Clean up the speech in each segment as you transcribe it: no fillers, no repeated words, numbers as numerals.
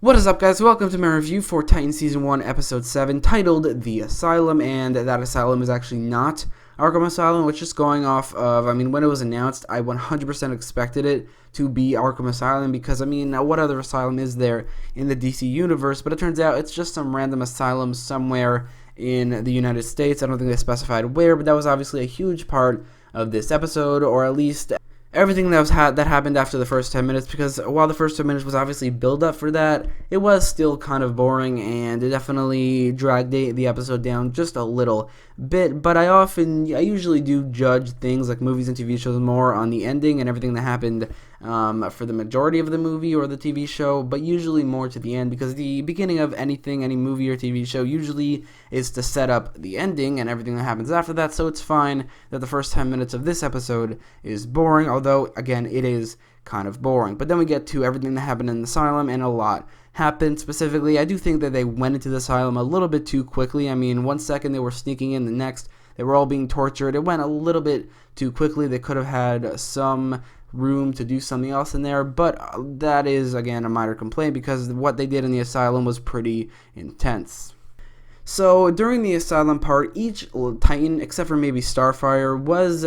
What is up, guys? Welcome to my review for Titan Season 1, Episode 7, titled The Asylum, and that Asylum is actually not Arkham Asylum, which is going off of, when it was announced, I 100% expected it to be Arkham Asylum, because, what other asylum is there in the DC universe? But it turns out it's just some random asylum somewhere in the United States. I don't think they specified where, but that was obviously a huge part of this episode, or at least everything that happened after the first 10 minutes, because while the first 10 minutes was obviously build up for that, it was still kind of boring, and it definitely dragged the episode down just a little bit. But I usually do judge things like movies and TV shows more on the ending and everything that happened for the majority of the movie or the TV show, but usually more to the end, because the beginning of any movie or TV show usually is to set up the ending and everything that happens after that. So it's fine that the first 10 minutes of this episode is boring, although again it is kind of boring. But then we get to everything that happened in the asylum, and a lot happened. Specifically, I do think that they went into the asylum a little bit too quickly. 1 second they were sneaking in, the next they were all being tortured. It went a little bit too quickly. They could have had some room to do something else in there, but that is again a minor complaint, because what they did in the asylum was pretty intense. So during the asylum part, each Titan, except for maybe Starfire,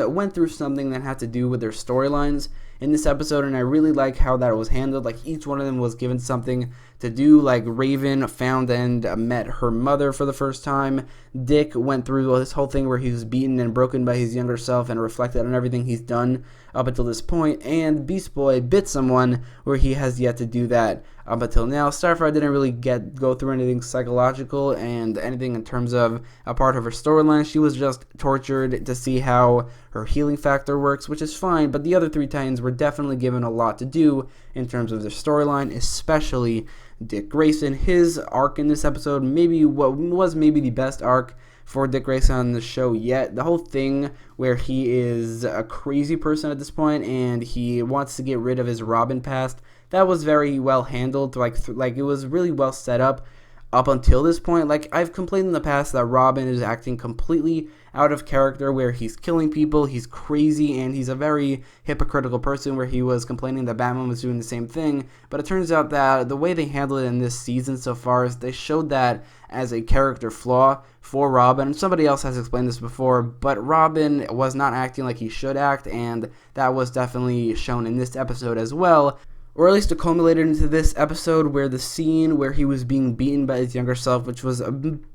went through something that had to do with their storylines in this episode, and I really like how that was handled. Like, each one of them was given something to do. Like, Raven found and met her mother for the first time. Dick went through this whole thing where he was beaten and broken by his younger self and reflected on everything he's done up until this point. And Beast Boy bit someone, where he has yet to do that up until now. Starfire didn't really go through anything psychological and anything in terms of a part of her storyline. She was just tortured to see how her healing factor works, which is fine, but the other three Titans were definitely given a lot to do in terms of their storyline, especially Dick Grayson. His arc in this episode was maybe the best arc for Dick Grayson on the show yet. The whole thing where he is a crazy person at this point and he wants to get rid of his Robin past, that was very well handled. Like it was really well set up until this point. Like, I've complained in the past that Robin is acting completely out of character, where he's killing people, he's crazy, and he's a very hypocritical person, where he was complaining that Batman was doing the same thing. But it turns out that the way they handled it in this season so far is they showed that as a character flaw for Robin. Somebody else has explained this before, but Robin was not acting like he should act, and that was definitely shown in this episode as well. Or at least it culminated into this episode, where the scene where he was being beaten by his younger self, which was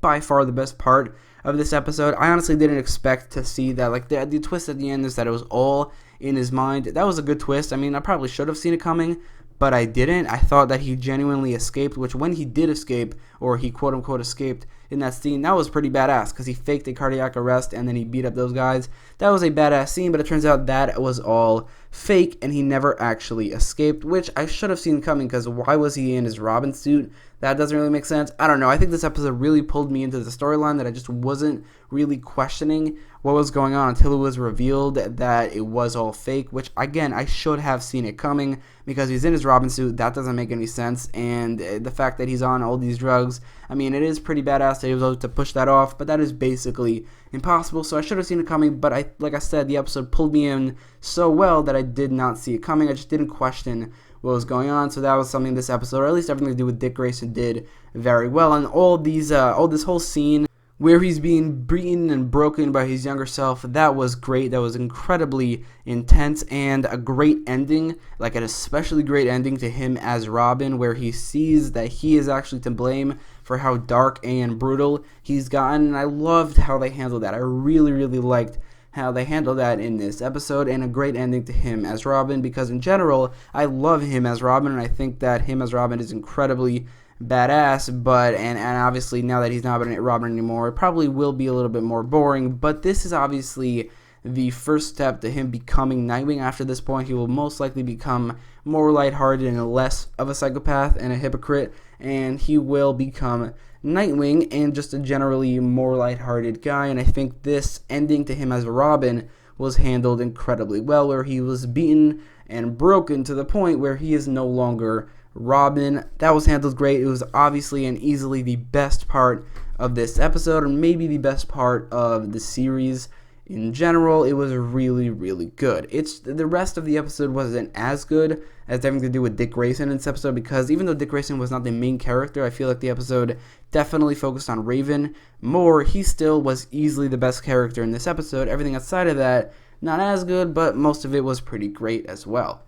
by far the best part of this episode. I honestly didn't expect to see that. Like, the twist at the end is that it was all in his mind. That was a good twist. I probably should have seen it coming, but I didn't. I thought that he genuinely escaped, which when he did escape, or he quote-unquote escaped in that scene, that was pretty badass, because he faked a cardiac arrest and then he beat up those guys. That was a badass scene, but it turns out that was all fake and he never actually escaped, which I should have seen coming, because why was he in his Robin suit? That doesn't really make sense. I don't know. I think this episode really pulled me into the storyline, that I just wasn't really questioning what was going on until it was revealed that it was all fake, which, again, I should have seen it coming, because he's in his Robin suit. That doesn't make any sense. And the fact that he's on all these drugs, it is pretty badass that he was able to push that off, but that is basically impossible. So I should have seen it coming, but like I said, the episode pulled me in so well that I did not see it coming. I just didn't question what was going on. So that was something this episode, or at least everything to do with Dick Grayson, did very well. And all this whole scene where he's being beaten and broken by his younger self, that was great. That was incredibly intense, and a great ending, like an especially great ending to him as Robin, where he sees that he is actually to blame for how dark and brutal he's gotten. And I loved how they handled that. I really, really liked how they handled that in this episode, and a great ending to him as Robin, because in general, I love him as Robin, and I think that him as Robin is incredibly badass. But and obviously now that he's not Robin anymore, it probably will be a little bit more boring, but this is obviously the first step to him becoming Nightwing. After this point, he will most likely become more lighthearted and less of a psychopath and a hypocrite, and he will become Nightwing and just a generally more lighthearted guy. And I think this ending to him as Robin was handled incredibly well, where he was beaten and broken to the point where he is no longer Robin. That was handled great. It was obviously and easily the best part of this episode, and maybe the best part of the series in general, it was really, really good. The rest of the episode wasn't as good as having to do with Dick Grayson in this episode, because even though Dick Grayson was not the main character, I feel like the episode definitely focused on Raven more. He still was easily the best character in this episode. Everything outside of that, not as good, but most of it was pretty great as well.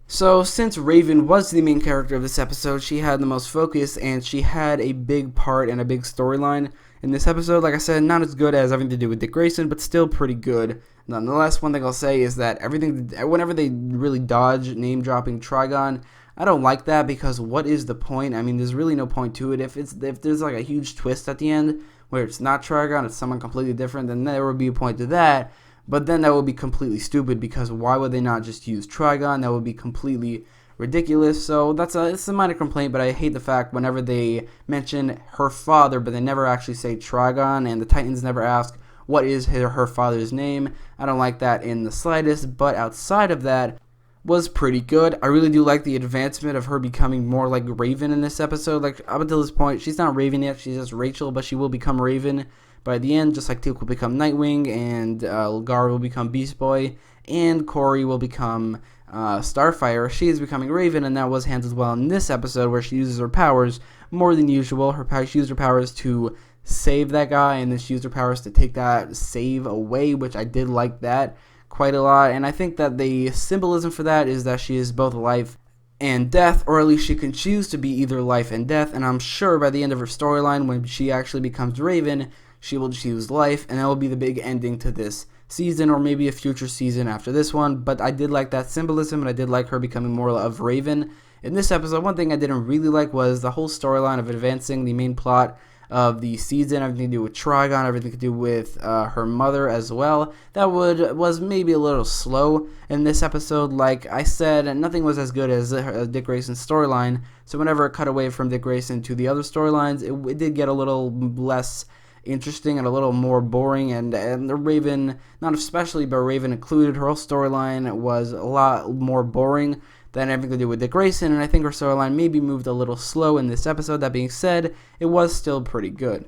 So, since Raven was the main character of this episode, she had the most focus, and she had a big part and a big storyline in this episode. Like I said, not as good as having to do with Dick Grayson, but still pretty good. Nonetheless, one thing I'll say is that whenever they really dodge name-dropping Trigon, I don't like that, because what is the point? I mean, there's really no point to it. If there's like a huge twist at the end where it's not Trigon, it's someone completely different, then there would be a point to that. But then that would be completely stupid, because why would they not just use Trigon? That would be completely ridiculous. So it's a minor complaint, but I hate the fact whenever they mention her father, but they never actually say Trigon, and the Titans never ask what is her father's name. I don't like that in the slightest, but outside of that, was pretty good. I really do like the advancement of her becoming more like Raven in this episode. Like, up until this point, she's not Raven yet, she's just Rachel, but she will become Raven by the end, just like Teal'c will become Nightwing, and Gar will become Beast Boy, and Kory will become Starfire. She is becoming Raven, and that was handled well in this episode, where she uses her powers more than usual. She used her powers to save that guy, and then she used her powers to take that save away, which I did like that quite a lot. And I think that the symbolism for that is that she is both life and death, or at least she can choose to be either life and death. And I'm sure by the end of her storyline, when she actually becomes Raven, she will choose life, and that will be the big ending to this season, or maybe a future season after this one. But I did like that symbolism, and I did like her becoming more of Raven in this episode. One thing I didn't really like was the whole storyline of advancing the main plot of the season, everything to do with Trigon, everything to do with her mother as well. That was maybe a little slow in this episode. Like I said, nothing was as good as Dick Grayson's storyline, so whenever it cut away from Dick Grayson to the other storylines, it did get a little less interesting and a little more boring, and the Raven, not especially, but Raven included, her whole storyline was a lot more boring than everything to do with Dick Grayson, and I think her storyline maybe moved a little slow in this episode. That being said, it was still pretty good.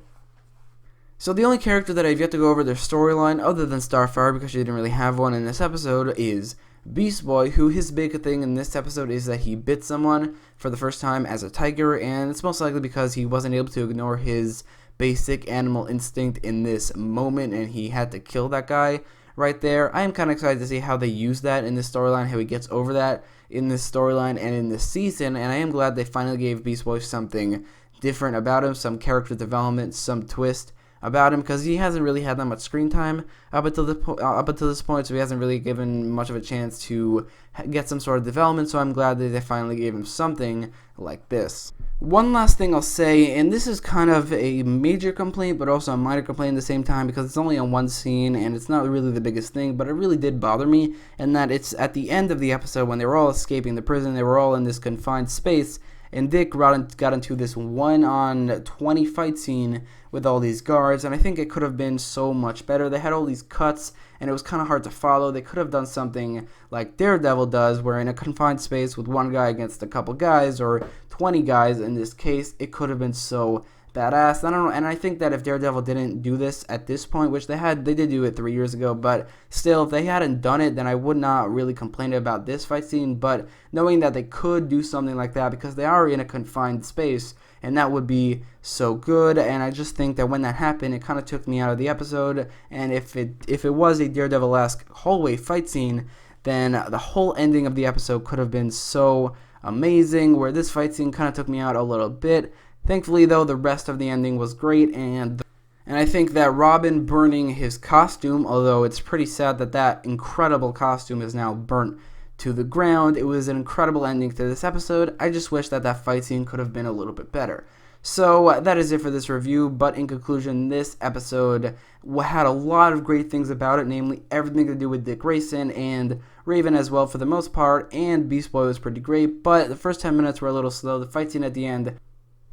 So the only character that I've yet to go over their storyline, other than Starfire, because she didn't really have one in this episode, is Beast Boy, who his big thing in this episode is that he bit someone for the first time as a tiger, and it's most likely because he wasn't able to ignore his basic animal instinct in this moment, and he had to kill that guy right there. I am kind of excited to see how they use that in this storyline, how he gets over that in this storyline and in this season, and I am glad they finally gave Beast Boy something different about him, some character development, some twist about him, because he hasn't really had that much screen time up until this point, so he hasn't really given much of a chance to get some sort of development, so I'm glad that they finally gave him something like this. One last thing I'll say, and this is kind of a major complaint, but also a minor complaint at the same time, because it's only on one scene, and it's not really the biggest thing, but it really did bother me, and that it's at the end of the episode when they were all escaping the prison, they were all in this confined space, and Dick got into this 1-on-20 fight scene with all these guards, and I think it could have been so much better. They had all these cuts, and it was kind of hard to follow. They could have done something like Daredevil does, where in a confined space with one guy against a couple guys, or 20 guys in this case, it could have been so badass. I don't know, and I think that if Daredevil didn't do this at this point, which they did do it 3 years ago, but still, if they hadn't done it, then I would not really complain about this fight scene. But knowing that they could do something like that, because they are in a confined space, and that would be so good, and I just think that when that happened, it kind of took me out of the episode, and if it was a Daredevil-esque hallway fight scene, then the whole ending of the episode could have been so amazing, where this fight scene kind of took me out a little bit. Thankfully, though, the rest of the ending was great, and I think that Robin burning his costume, although it's pretty sad that that incredible costume is now burnt to the ground, it was an incredible ending to this episode. I just wish that that fight scene could have been a little bit better. So that is it for this review, but in conclusion, this episode had a lot of great things about it, namely everything to do with Dick Grayson and Raven as well for the most part, and Beast Boy was pretty great, but the first 10 minutes were a little slow. The fight scene at the end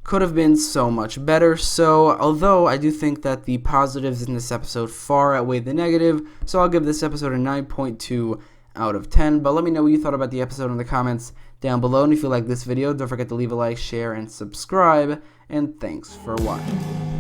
could have been so much better. So although I do think that the positives in this episode far outweigh the negative, so I'll give this episode a 9.2 out of 10. But let me know what you thought about the episode in the comments down below, and if you like this video, don't forget to leave a like, share, and subscribe, and thanks for watching.